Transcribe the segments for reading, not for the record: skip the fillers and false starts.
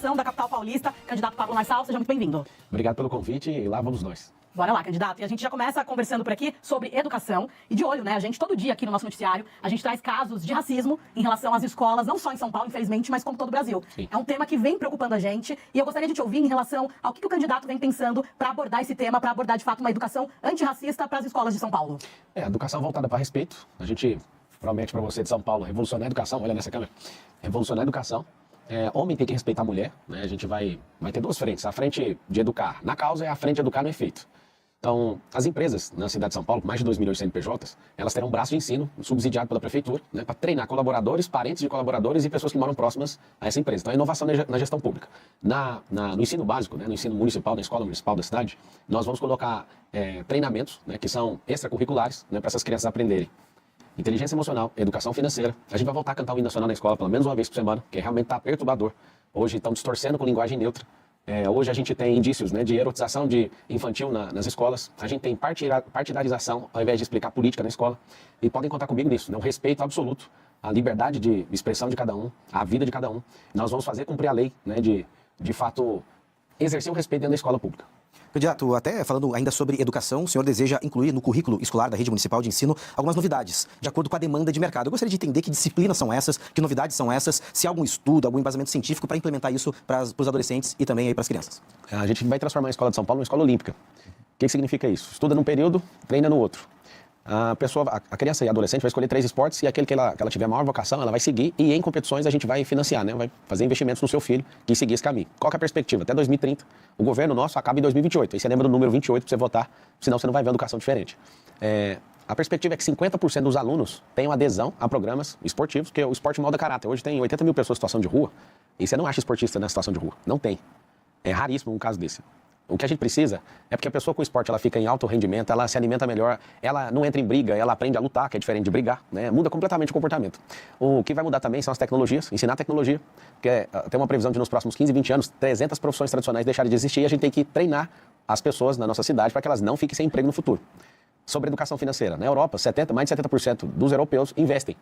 Educação da capital paulista. Candidato Pablo Marçal, seja muito bem-vindo. Obrigado pelo convite e lá vamos nós. Bora lá, candidato. E a gente já começa conversando por aqui sobre educação. E de olho, né? A gente, todo dia aqui no nosso noticiário, a gente traz casos de racismo em relação às escolas, não só em São Paulo, infelizmente, mas como todo o Brasil. Sim. É um tema que vem preocupando a gente. E eu gostaria de te ouvir em relação ao que o candidato vem pensando para abordar esse tema, para abordar, de fato, uma educação antirracista para as escolas de São Paulo. A educação voltada para respeito. A gente promete para você de São Paulo revolucionar a educação. Olha nessa câmera. Revolucionar a educação. Homem tem que respeitar a mulher, né? A gente vai ter duas frentes. A frente de educar na causa e a frente de educar no efeito. Então, as empresas na cidade de São Paulo, mais de 2 milhões de CNPJs, elas terão um braço de ensino subsidiado pela prefeitura, né, para treinar colaboradores, parentes de colaboradores e pessoas que moram próximas a essa empresa. Então, a inovação na gestão pública. No ensino básico, né, no ensino municipal, na escola municipal da cidade, nós vamos colocar treinamentos, né, que são extracurriculares, né, para essas crianças aprenderem. Inteligência emocional, educação financeira. A gente vai voltar a cantar o hino nacional na escola pelo menos uma vez por semana, que realmente está perturbador. Hoje estão distorcendo com linguagem neutra. Hoje a gente tem indícios, né, de erotização infantil nas escolas. A gente tem partidarização ao invés de explicar política na escola. E podem contar comigo nisso, né, um respeito absoluto à liberdade de expressão de cada um, à vida de cada um. Nós vamos fazer cumprir a lei, né, de fato exercer o respeito dentro da escola pública. Candidato, até falando ainda sobre educação, o senhor deseja incluir no currículo escolar da rede municipal de ensino algumas novidades, de acordo com a demanda de mercado. Eu gostaria de entender que disciplinas são essas, que novidades são essas, se há algum estudo, algum embasamento científico para implementar isso para os adolescentes e também para as crianças. A gente vai transformar a escola de São Paulo numa escola olímpica. O que significa isso? Estuda num período, treina no outro. A criança e a adolescente vai escolher 3 esportes e aquele que ela tiver maior vocação, ela vai seguir e em competições a gente vai financiar, né? Vai fazer investimentos no seu filho que seguir esse caminho. Qual que é a perspectiva? Até 2030, o governo nosso acaba em 2028. Aí você lembra do número 28 para você votar, senão você não vai ver uma educação diferente. A perspectiva é que 50% dos alunos tenham adesão a programas esportivos, porque o esporte molda caráter. Hoje tem 80 mil pessoas em situação de rua e você não acha esportista na situação de rua. Não tem. É raríssimo um caso desse. O que a gente precisa é porque a pessoa com o esporte ela fica em alto rendimento, ela se alimenta melhor, ela não entra em briga, ela aprende a lutar, que é diferente de brigar, né? Muda completamente o comportamento. O que vai mudar também são as tecnologias, ensinar tecnologia, que tem uma previsão de nos próximos 15, 20 anos, 300 profissões tradicionais deixarem de existir e a gente tem que treinar as pessoas na nossa cidade para que elas não fiquem sem emprego no futuro. Sobre educação financeira, na Europa, mais de 70% dos europeus investem.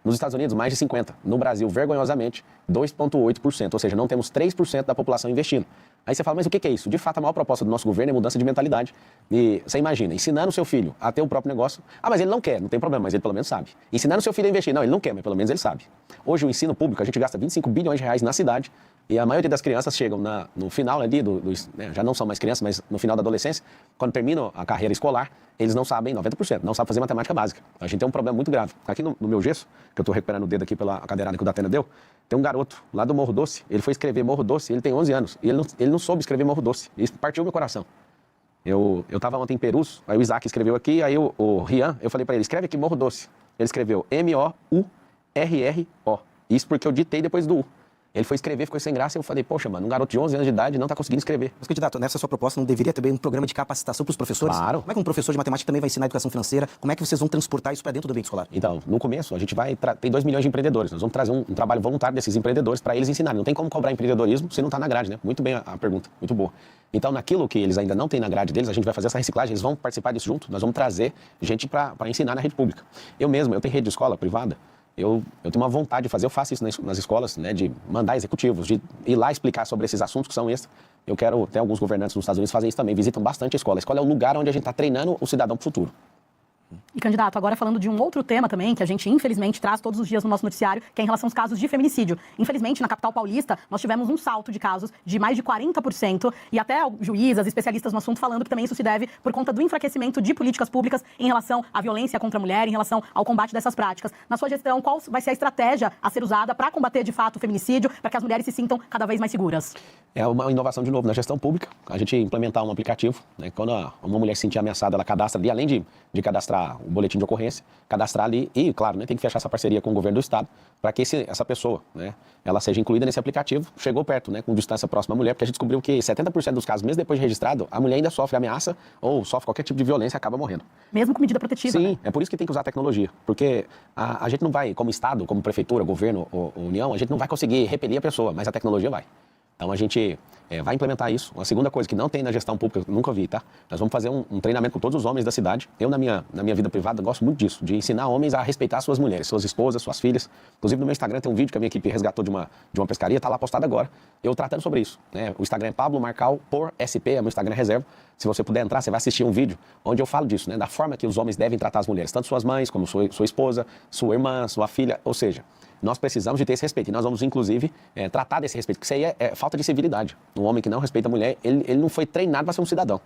Nos Estados Unidos, mais de 50%. No Brasil, vergonhosamente, 2,8%. Ou seja, não temos 3% da população investindo. Aí você fala, mas o que é isso? De fato, a maior proposta do nosso governo é mudança de mentalidando. E você imagina, ensinando o seu filho a ter o próprio negócio. Mas ele não quer, não tem problema, mas ele pelo menos sabe. Ensinando o seu filho a investir. Não, ele não quer, mas pelo menos ele sabe. Hoje, o ensino público, a gente gasta 25 bilhões de reais na cidade. E a maioria das crianças chegam no final ali, já não são mais crianças, mas no final da adolescência, quando terminam a carreira escolar, eles não sabem, 90%, não sabem fazer matemática básica. A gente tem um problema muito grave. Aqui no meu gesso, que eu estou recuperando o dedo aqui pela cadeirada que o Datena deu, tem um garoto lá do Morro Doce, ele foi escrever Morro Doce, ele tem 11 anos, e ele não soube escrever Morro Doce. Isso partiu meu coração. Eu estava ontem em Perus, aí o Isaac escreveu aqui, aí o Rian, eu falei para ele, escreve aqui Morro Doce. Ele escreveu M-O-U-R-R-O. Isso porque eu ditei depois do U. Ele foi escrever, ficou sem graça, e eu falei, poxa, mano, um garoto de 11 anos de idade não está conseguindo escrever. Mas, candidato, nessa sua proposta não deveria ter um programa de capacitação para os professores? Claro. Como é que um professor de matemática também vai ensinar educação financeira? Como é que vocês vão transportar isso para dentro do ambiente escolar? Então, no começo, a gente tem 2 milhões de empreendedores. Nós vamos trazer um trabalho voluntário desses empreendedores para eles ensinarem. Não tem como cobrar empreendedorismo se não está na grade, né? Muito bem a pergunta, muito boa. Então, naquilo que eles ainda não têm na grade deles, a gente vai fazer essa reciclagem, eles vão participar disso junto, nós vamos trazer gente para ensinar na rede pública. Eu tenho rede de escola privada, eu tenho uma vontade de fazer, eu faço isso nas escolas, né, de mandar executivos, de ir lá explicar sobre esses assuntos que são extra. Tem alguns governantes nos Estados Unidos que fazem isso também, visitam bastante a escola. A escola é o lugar onde a gente está treinando o cidadão para o futuro. E, candidato, agora falando de um outro tema também, que a gente infelizmente traz todos os dias no nosso noticiário, que é em relação aos casos de feminicídio. Infelizmente, na capital paulista, nós tivemos um salto de casos de mais de 40%, e até juízes, especialistas no assunto, falando que também isso se deve por conta do enfraquecimento de políticas públicas em relação à violência contra a mulher, em relação ao combate dessas práticas. Na sua gestão, qual vai ser a estratégia a ser usada para combater, de fato, o feminicídio, para que as mulheres se sintam cada vez mais seguras? É uma inovação, de novo, na gestão pública, a gente implementar um aplicativo, né? Quando uma mulher se sentir ameaçada, ela cadastra ali, além de cadastrar o boletim de ocorrência, cadastrar ali e, claro, né, tem que fechar essa parceria com o governo do estado para que essa pessoa, né, ela seja incluída nesse aplicativo. Chegou perto, né, com distância próxima à mulher, porque a gente descobriu que 70% dos casos, mesmo depois de registrado, a mulher ainda sofre ameaça ou sofre qualquer tipo de violência e acaba morrendo. Mesmo com medida protetiva, Sim, né? É por isso que tem que usar a tecnologia, porque a gente não vai, como estado, como prefeitura, governo ou união, a gente não vai conseguir repelir a pessoa, mas a tecnologia vai. Então a gente vai implementar isso. Uma segunda coisa que não tem na gestão pública, eu nunca vi, tá? Nós vamos fazer um treinamento com todos os homens da cidade. Eu, na minha vida privada, gosto muito disso, de ensinar homens a respeitar suas mulheres, suas esposas, suas filhas. Inclusive, no meu Instagram tem um vídeo que a minha equipe resgatou de uma pescaria, tá lá postado agora, eu tratando sobre isso, né? O Instagram é Pablo Marcal por SP, é meu Instagram reserva. Se você puder entrar, você vai assistir um vídeo onde eu falo disso, né? Da forma que os homens devem tratar as mulheres, tanto suas mães, como sua esposa, sua irmã, sua filha, ou seja, nós precisamos de ter esse respeito. E nós vamos, inclusive, tratar desse respeito, porque isso aí é falta de civilidade. Um homem que não respeita a mulher, ele não foi treinado para ser um cidadão.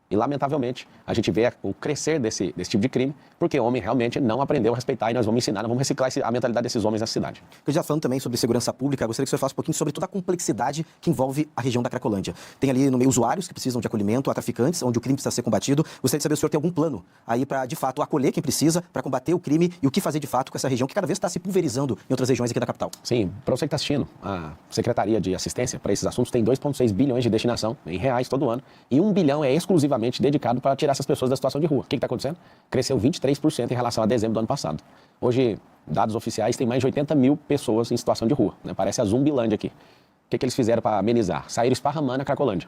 E, lamentavelmente, a gente vê o crescer desse tipo de crime, porque o homem realmente não aprendeu a respeitar e nós vamos ensinar, nós vamos reciclar a mentalidade desses homens na cidade. Eu já falando também sobre segurança pública, gostaria que o senhor falasse um pouquinho sobre toda a complexidade que envolve a região da Cracolândia. Tem ali no meio usuários que precisam de acolhimento, há traficantes, onde o crime precisa ser combatido. Gostaria de saber se o senhor tem algum plano aí para, de fato, acolher quem precisa, para combater o crime e o que fazer de fato com essa região que cada vez está se pulverizando em outras regiões aqui da capital. Sim, para você que está assistindo, a Secretaria de Assistência para esses assuntos tem 2,6 bilhões de destinação em reais todo ano e 1 bilhão é exclusivamente dedicado para tirar essas pessoas da situação de rua. O que está acontecendo? Cresceu 23% em relação a dezembro do ano passado. Hoje, dados oficiais, tem mais de 80 mil pessoas em situação de rua, né? Parece a Zumbilândia aqui. O que eles fizeram para amenizar? Saíram esparramando a Cracolândia.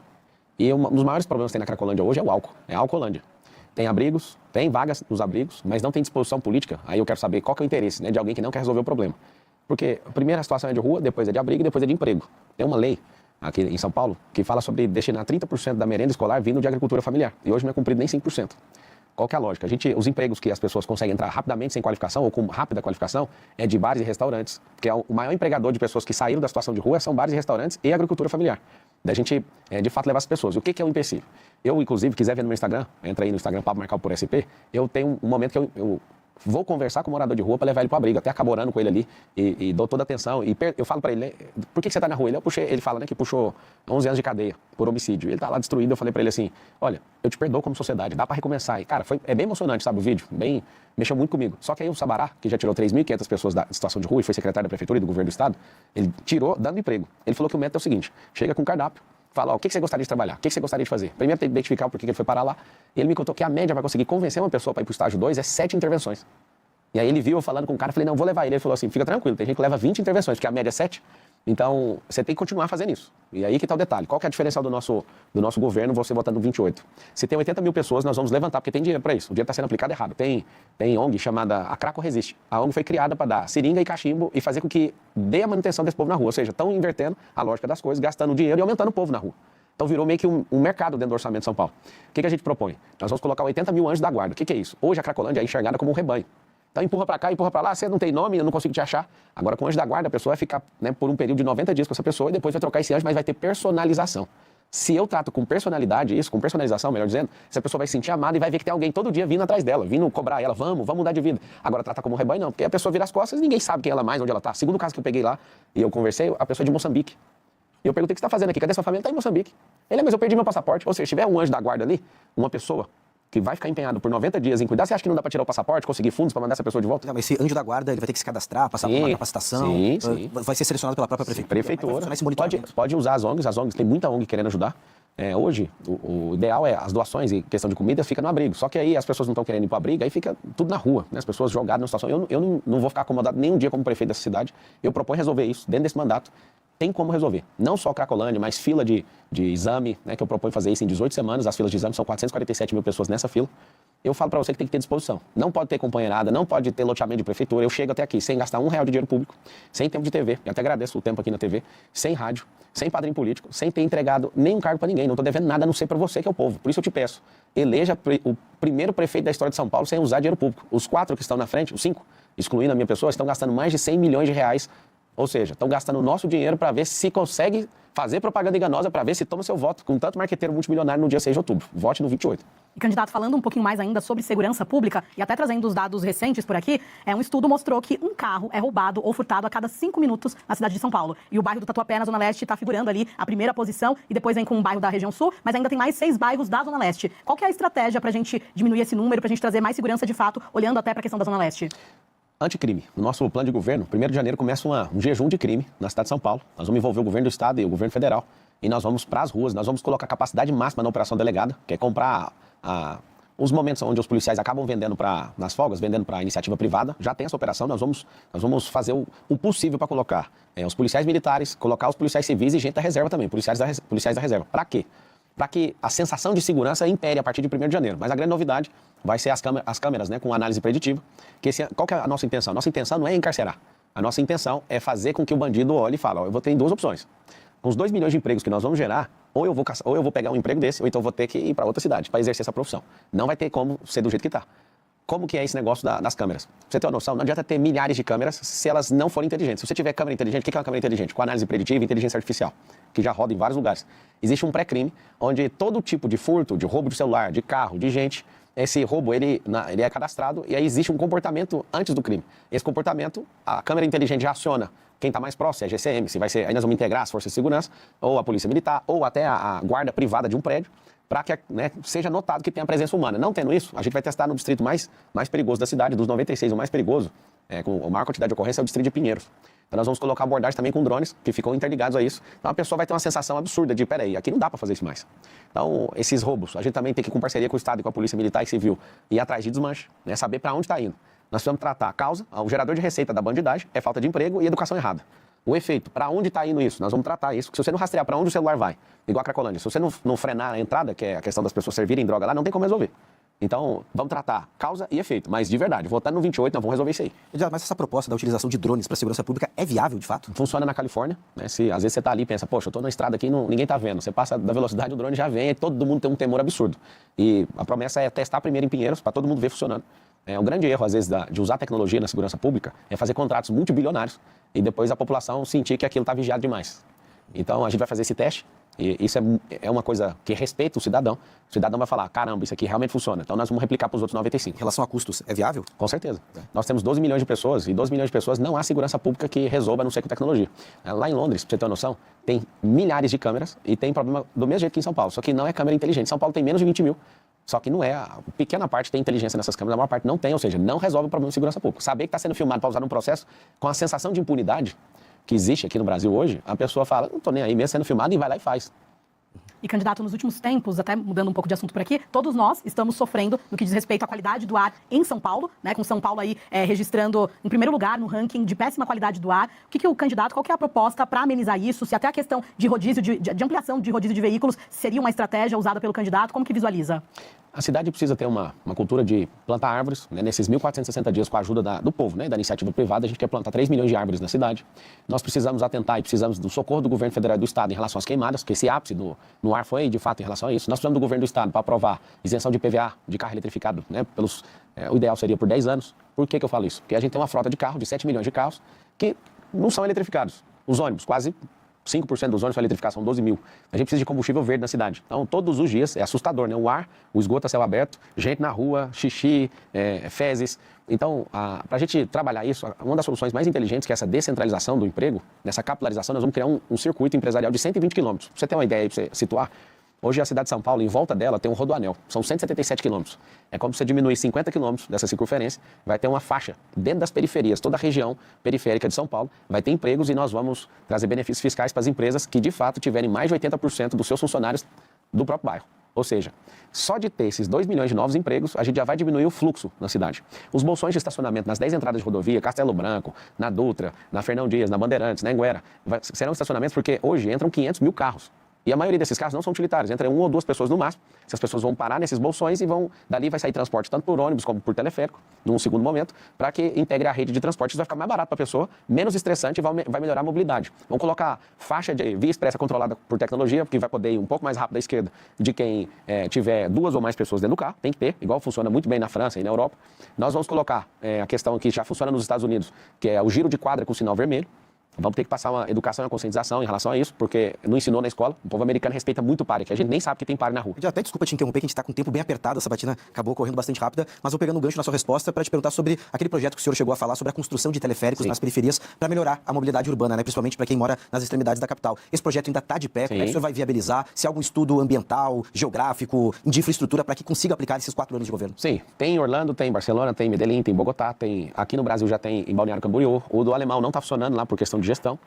E um dos maiores problemas que tem na Cracolândia hoje é o álcool, é a Alcolândia. Tem abrigos, tem vagas nos abrigos, mas não tem disposição política. Aí eu quero saber qual que é o interesse, né, de alguém que não quer resolver o problema. Porque a primeira situação é de rua, depois é de abrigo e depois é de emprego. Tem uma lei aqui em São Paulo que fala sobre destinar 30% da merenda escolar vindo de agricultura familiar. E hoje não é cumprido nem 5%. Qual que é a lógica? Os empregos que as pessoas conseguem entrar rapidamente sem qualificação ou com rápida qualificação é de bares e restaurantes. Porque o maior empregador de pessoas que saíram da situação de rua são bares e restaurantes e agricultura familiar. Da gente, de fato, levar as pessoas. O que é um empecilho? Eu, inclusive, quiser ver no meu Instagram, entra aí no Instagram Pablo Marcal por SP, eu tenho um momento que eu vou conversar com o morador de rua para levar ele para o abrigo, até acabo orando com ele ali e dou toda a atenção. E eu falo para ele, por que você está na rua? Ele fala, né, que puxou 11 anos de cadeia por homicídio. Ele está lá destruído. Eu falei para ele assim, olha, eu te perdoo como sociedade, dá para recomeçar. E, cara, é bem emocionante, sabe, o vídeo, mexeu muito comigo. Só que aí o Sabará, que já tirou 3.500 pessoas da situação de rua e foi secretário da prefeitura e do governo do estado, ele tirou dando emprego. Ele falou que o método é o seguinte, chega com um cardápio, fala, o que você gostaria de trabalhar? O que você gostaria de fazer? Primeiro tem que identificar o porquê que ele foi parar lá. E ele me contou que a média para conseguir convencer uma pessoa para ir para o estágio 2 é 7 intervenções. E aí ele viu eu falando com o cara, falei, não, vou levar ele. Ele falou assim, fica tranquilo, tem gente que leva 20 intervenções, porque a média é 7. Então, você tem que continuar fazendo isso. E aí que está o detalhe. Qual que é a diferencial do nosso governo, você votando 28? Se tem 80 mil pessoas, nós vamos levantar, porque tem dinheiro para isso. O dinheiro está sendo aplicado errado. Tem ONG chamada A Craco Resiste. A ONG foi criada para dar seringa e cachimbo e fazer com que dê a manutenção desse povo na rua. Ou seja, estão invertendo a lógica das coisas, gastando dinheiro e aumentando o povo na rua. Então virou meio que um mercado dentro do orçamento de São Paulo. O que a gente propõe? Nós vamos colocar 80 mil anjos da guarda. O que é isso? Hoje a Cracolândia é enxergada como um rebanho. Então empurra para cá, empurra para lá, você não tem nome, eu não consigo te achar. Agora com o anjo da guarda, a pessoa vai ficar, né, por um período de 90 dias com essa pessoa e depois vai trocar esse anjo, mas vai ter personalização. Se eu trato com personalidade isso, com personalização, melhor dizendo, essa pessoa vai se sentir amada e vai ver que tem alguém todo dia vindo atrás dela, vindo cobrar ela, vamos mudar de vida. Agora trata como um rebanho não, porque a pessoa vira as costas e ninguém sabe quem ela é mais, onde ela está. Segundo caso que eu peguei lá e eu conversei, a pessoa é de Moçambique. E eu perguntei o que você está fazendo aqui, cadê sua família? Está em Moçambique. Mas eu perdi meu passaporte. Ou seja, se tiver um anjo da guarda ali, uma pessoa que vai ficar empenhado por 90 dias em cuidar, você acha que não dá para tirar o passaporte, conseguir fundos para mandar essa pessoa de volta? Não, mas esse anjo da guarda, ele vai ter que se cadastrar, passar por uma capacitação, sim. Vai ser selecionado pela própria prefeitura. Esse pode usar as ONGs tem muita ONG querendo ajudar. Hoje, o ideal é as doações e questão de comida fica no abrigo. Só que aí as pessoas não estão querendo ir para o abrigo, aí fica tudo na rua, né? As pessoas jogadas numa situação. Eu não vou ficar acomodado nem um dia como prefeito dessa cidade. Eu proponho resolver isso dentro desse mandato. Tem como resolver. Não só Cracolândia, mas fila de exame, né, que eu proponho fazer isso em 18 semanas. As filas de exame são 447 mil pessoas nessa fila. Eu falo para você que tem que ter disposição. Não pode ter companheirada, não pode ter loteamento de prefeitura. Eu chego até aqui sem gastar R$1 de dinheiro público, sem tempo de TV, e até agradeço o tempo aqui na TV, sem rádio, sem padrinho político, sem ter entregado nenhum cargo para ninguém. Não estou devendo nada a não ser para você, que é o povo. Por isso eu te peço, eleja o primeiro prefeito da história de São Paulo sem usar dinheiro público. Os 4 que estão na frente, os 5, excluindo a minha pessoa, estão gastando mais de 100 milhões de reais. Ou seja, estão gastando o nosso dinheiro para ver se consegue fazer propaganda enganosa, para ver se toma seu voto, com tanto marqueteiro multimilionário no dia 6 de outubro. Vote no 28. E, candidato, falando um pouquinho mais ainda sobre segurança pública, e até trazendo os dados recentes por aqui, um estudo mostrou que um carro é roubado ou furtado a cada 5 minutos na cidade de São Paulo. E o bairro do Tatuapé, na Zona Leste, está figurando ali a primeira posição, e depois vem com o bairro da região Sul, mas ainda tem mais 6 bairros da Zona Leste. Qual que é a estratégia para a gente diminuir esse número, para a gente trazer mais segurança de fato, olhando até para a questão da Zona Leste? Anticrime. No nosso plano de governo, 1º de janeiro começa um jejum de crime na cidade de São Paulo. Nós vamos envolver o governo do estado e o governo federal. E nós vamos para as ruas, nós vamos colocar a capacidade máxima na operação delegada, que é comprar Os momentos onde os policiais acabam vendendo nas folgas, vendendo para iniciativa privada, já tem essa operação, nós vamos fazer o possível para colocar os policiais militares, colocar os policiais civis e gente da reserva também, policiais da reserva. Para quê? Para que a sensação de segurança impere a partir de 1º de janeiro. Mas a grande novidade vai ser as câmeras, né, com análise preditiva. Qual que é a nossa intenção? Nossa intenção não é encarcerar. A nossa intenção é fazer com que o bandido olhe e fale, eu vou ter 2 opções. Com os 2 milhões de empregos que nós vamos gerar, ou eu vou pegar um emprego desse, ou então eu vou ter que ir para outra cidade para exercer essa profissão. Não vai ter como ser do jeito que está. Como que é esse negócio das câmeras? Pra você ter uma noção, não adianta ter milhares de câmeras se elas não forem inteligentes. Se você tiver câmera inteligente, o que é uma câmera inteligente? Com análise preditiva e inteligência artificial, que já roda em vários lugares. Existe um pré-crime, onde todo tipo de furto, de roubo de celular, de carro, de gente, esse roubo ele é cadastrado e aí existe um comportamento antes do crime. Esse comportamento, a câmera inteligente já aciona quem está mais próximo, é a GCM, se vai ser, aí nós vamos integrar as forças de segurança, ou a polícia militar, ou até a guarda privada de um prédio, para que seja notado que tem a presença humana. Não tendo isso, a gente vai testar no distrito mais perigoso da cidade, dos 96, o mais perigoso, com a maior quantidade de ocorrência, é o distrito de Pinheiros. Então nós vamos colocar abordagem também com drones, que ficam interligados a isso. Então a pessoa vai ter uma sensação absurda de, peraí, aqui não dá para fazer isso mais. Então, esses roubos, a gente também tem que ir com parceria com o Estado e com a Polícia Militar e Civil, ir atrás de desmanche, saber para onde está indo. Nós precisamos tratar a causa, o gerador de receita da bandidagem é falta de emprego e educação errada. O efeito, para onde está indo isso? Nós vamos tratar isso, porque se você não rastrear para onde o celular vai, igual a Cracolândia, se você não frenar a entrada, que é a questão das pessoas servirem droga lá, não tem como resolver. Então, vamos tratar causa e efeito, mas de verdade, votando no 28, nós vamos resolver isso aí. Mas essa proposta da utilização de drones para segurança pública é viável, de fato? Funciona na Califórnia, às vezes você está ali e pensa, poxa, eu estou na estrada aqui e ninguém está vendo. Você passa da velocidade, o drone já vem e todo mundo tem um temor absurdo. E a promessa é testar primeiro em Pinheiros, para todo mundo ver funcionando. Um grande erro, às vezes, de usar tecnologia na segurança pública é fazer contratos multibilionários e depois a população sentir que aquilo está vigiado demais. Então, a gente vai fazer esse teste. E isso é uma coisa que respeita o cidadão. O cidadão vai falar, caramba, isso aqui realmente funciona. Então nós vamos replicar para os outros 95. Em relação a custos, é viável? Com certeza. Nós temos 12 milhões de pessoas e 12 milhões de pessoas não há segurança pública que resolva a não ser com tecnologia. Lá em Londres, para você ter uma noção, tem milhares de câmeras e tem problema do mesmo jeito que em São Paulo. Só que não é câmera inteligente. São Paulo tem menos de 20 mil. Só que não é, a pequena parte tem inteligência nessas câmeras, a maior parte não tem, ou seja, não resolve o problema de segurança pública. Saber que está sendo filmado para usar num processo com a sensação de impunidade que existe aqui no Brasil hoje, a pessoa fala, não estou nem aí mesmo sendo filmado e vai lá e faz. E, candidato, nos últimos tempos, até mudando um pouco de assunto por aqui, todos nós estamos sofrendo no que diz respeito à qualidade do ar em São Paulo, com São Paulo aí registrando em primeiro lugar no ranking de péssima qualidade do ar. O que o candidato, qual que é a proposta para amenizar isso? Se até a questão de rodízio, de ampliação de rodízio de veículos seria uma estratégia usada pelo candidato, como que visualiza? A cidade precisa ter uma cultura de plantar árvores, nesses 1.460 dias com a ajuda do povo, da iniciativa privada, a gente quer plantar 3 milhões de árvores na cidade. Nós precisamos atentar e precisamos do socorro do governo federal e do estado em relação às queimadas, porque esse ápice no ar foi, de fato, em relação a isso. Nós precisamos do governo do estado para aprovar isenção de PVA de carro eletrificado, o ideal seria por 10 anos. Por que eu falo isso? Porque a gente tem uma frota de carro, de 7 milhões de carros, que não são eletrificados. Os ônibus, quase 5% dos ônibus para eletrificar, são 12 mil. A gente precisa de combustível verde na cidade. Então, todos os dias, é assustador, O ar, o esgoto a céu aberto, gente na rua, xixi, fezes. Então, para a gente trabalhar isso, uma das soluções mais inteligentes, que é essa descentralização do emprego, nessa capilarização, nós vamos criar um circuito empresarial de 120 quilômetros. Pra você ter uma ideia aí, para você situar, hoje a cidade de São Paulo, em volta dela, tem um rodoanel. São 177 quilômetros. É como se você diminuir 50 quilômetros dessa circunferência, vai ter uma faixa dentro das periferias, toda a região periférica de São Paulo, vai ter empregos e nós vamos trazer benefícios fiscais para as empresas que, de fato, tiverem mais de 80% dos seus funcionários do próprio bairro. Ou seja, só de ter esses 2 milhões de novos empregos, a gente já vai diminuir o fluxo na cidade. Os bolsões de estacionamento nas 10 entradas de rodovia, Castelo Branco, na Dutra, na Fernão Dias, na Bandeirantes, na Anguera, serão estacionamentos porque hoje entram 500 mil carros. E a maioria desses carros não são utilitários, entra 1 ou 2 pessoas no máximo. Essas pessoas vão parar nesses bolsões e dali vai sair transporte tanto por ônibus como por teleférico, num segundo momento, para que integre a rede de transporte. Isso vai ficar mais barato para a pessoa, menos estressante e vai melhorar a mobilidade. Vamos colocar faixa de via expressa controlada por tecnologia, que vai poder ir um pouco mais rápido à esquerda de quem tiver 2 ou mais pessoas dentro do carro, tem que ter, igual funciona muito bem na França e na Europa. Nós vamos colocar a questão que já funciona nos Estados Unidos, que é o giro de quadra com sinal vermelho. Vamos ter que passar uma educação e uma conscientização em relação a isso, porque não ensinou na escola. O povo americano respeita muito o pare, que a gente nem sabe que tem pare na rua. Até desculpa te interromper, que a gente está com o tempo bem apertado, a sabatina acabou correndo bastante rápida, mas vou pegando um gancho na sua resposta para te perguntar sobre aquele projeto que o senhor chegou a falar sobre a construção de teleféricos nas periferias para melhorar a mobilidade urbana, principalmente para quem mora nas extremidades da capital. Esse projeto ainda está de pé, como é que o senhor vai viabilizar? Se há algum estudo ambiental, geográfico, de infraestrutura para que consiga aplicar esses 4 anos de governo? Sim, tem em Orlando, tem em Barcelona, tem em Medellín, tem em Bogotá, tem aqui no Brasil já tem em Balneário Camboriú. O do alemão não está funcionando lá por questão de gestão.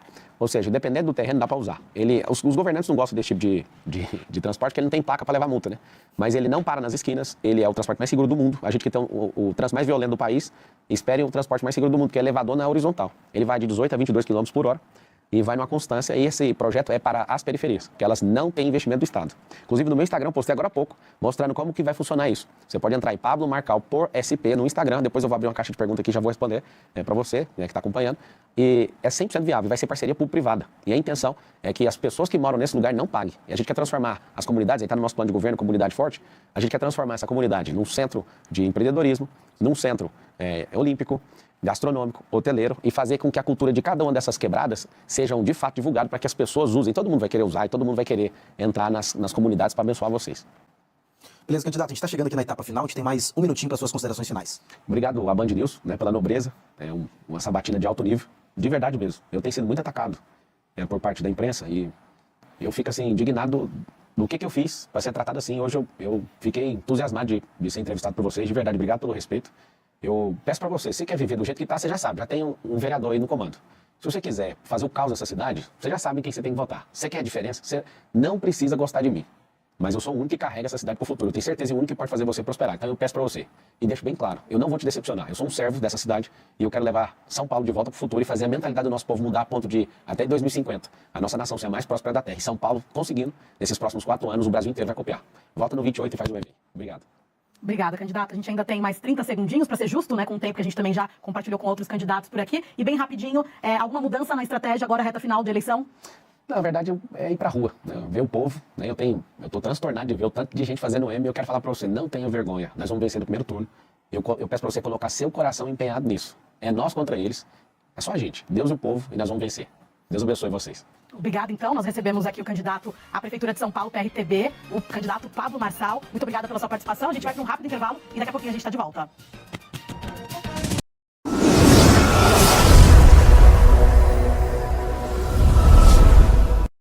Ou seja, dependendo do terreno, dá para usar. Os governantes não gostam desse tipo de transporte, porque ele não tem placa para levar multa, né? Mas ele não para nas esquinas, ele é o transporte mais seguro do mundo. A gente que tem o trânsito mais violento do país, espere o transporte mais seguro do mundo, que é elevador na horizontal. Ele vai de 18 a 22 km por hora. E vai numa constância, e esse projeto é para as periferias, que elas não têm investimento do Estado. Inclusive, no meu Instagram, eu postei agora há pouco, mostrando como que vai funcionar isso. Você pode entrar em Pablo Marcal por SP no Instagram, depois eu vou abrir uma caixa de perguntas aqui e já vou responder para você, né, que está acompanhando. E é 100% viável, vai ser parceria público-privada. E a intenção é que as pessoas que moram nesse lugar não paguem. E a gente quer transformar as comunidades, aí está no nosso plano de governo, comunidade forte, a gente quer transformar essa comunidade num centro de empreendedorismo, num centro olímpico, gastronômico, hoteleiro, e fazer com que a cultura de cada uma dessas quebradas sejam de fato divulgadas para que as pessoas usem. Todo mundo vai querer usar e todo mundo vai querer entrar nas comunidades para abençoar vocês. Beleza, candidato, a gente está chegando aqui na etapa final, a gente tem mais um minutinho para suas considerações finais. Obrigado à Band News, né, pela nobreza, uma sabatina de alto nível, de verdade mesmo. Eu tenho sido muito atacado por parte da imprensa e eu fico assim indignado do que eu fiz para ser tratado assim. Hoje eu fiquei entusiasmado de ser entrevistado por vocês, de verdade, obrigado pelo respeito. Eu peço para você, se quer viver do jeito que está, você já sabe, já tem um vereador aí no comando. Se você quiser fazer o caos dessa cidade, você já sabe em quem você tem que votar. Você quer a diferença? Você não precisa gostar de mim. Mas eu sou o único que carrega essa cidade para o futuro. Eu tenho certeza, e o único que pode fazer você prosperar. Então eu peço para você, e deixo bem claro, eu não vou te decepcionar. Eu sou um servo dessa cidade e eu quero levar São Paulo de volta para o futuro e fazer a mentalidade do nosso povo mudar a ponto de, até 2050, a nossa nação ser a mais próspera da Terra. E São Paulo conseguindo, nesses próximos 4 anos, o Brasil inteiro vai copiar. Volta no 28 e faz o EV. Obrigado. Obrigada, candidata. A gente ainda tem mais 30 segundinhos para ser justo, né, com o tempo que a gente também já compartilhou com outros candidatos por aqui. E bem rapidinho, alguma mudança na estratégia agora, reta final de eleição? Na verdade, é ir pra rua, né? Ver o povo, né? Eu tô transtornado de ver o tanto de gente fazendo M e eu quero falar para você, não tenha vergonha. Nós vamos vencer no primeiro turno. Eu peço para você colocar seu coração empenhado nisso. É nós contra eles. É só a gente. Deus e o povo e nós vamos vencer. Deus abençoe vocês. Obrigada, então. Nós recebemos aqui o candidato à Prefeitura de São Paulo, PRTB, o candidato Pablo Marçal. Muito obrigada pela sua participação. A gente vai para um rápido intervalo e daqui a pouquinho a gente está de volta.